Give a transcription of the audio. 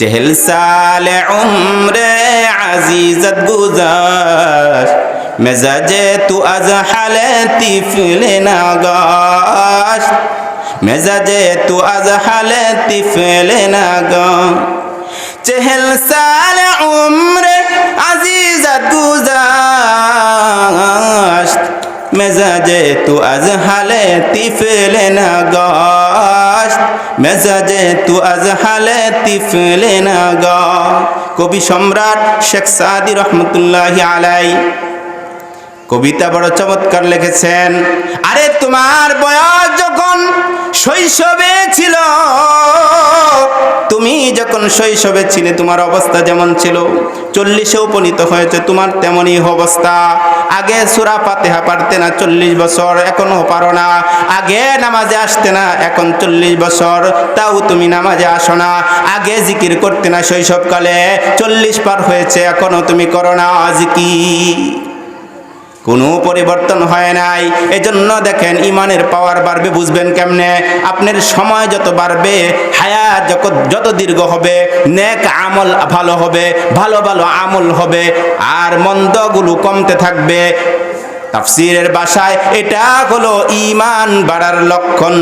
चहल साल उम्र अजीजत गुज़ाश्त मिजाजे तू अज़ हाले तिफ़्ल नगाश्त मिजाजे तू अज़ हाले तिफ़्ल नगाश्त चहल साल उम्र अजीजत गुज़ाश्त मिजाजे तू अज़ हाले तिफ़्ल नगाश्त মেজাজে তু আজহালে তিফলে নাগা। কবি সম্রাট শেখ সাদি রহমতুল্লাহি আলাই কবিতা বড় চমৎকার লিখেছেন। আরে তোমার বয়স যখন শৈশবে ছিল, তুমি যখন শৈশবে ছিলে তোমার অবস্থা যেমন ছিল, 40-এ উপনীত হয়েছে তোমার তেমনই অবস্থা। আগে সূরা ফাতিহা পারতে না, 40 বছর এখনো পারো না। আগে নামাজে আসতে না, এখন 40 বছর তাও তুমি নামাজে আসো না। আগে জিকির করতে না শৈশবকালে, 40 পার হয়েছে এখনো তুমি করো না জিকির। কোনো পরিবর্তন হয় নাই। এজন্য দেখেন ইমানের পাওয়ার বাড়বে বুঝবেন কেমনে? আপনার সময় যত বাড়বে, হায়াত যত দীর্ঘ হবে, নেক আমল ভালো হবে, ভালো ভালো আমল হবে, আর মন্দগুলো কমতে থাকবে। তাফসীরের ভাষায় এটা হলো ঈমান বাড়ার লক্ষণ।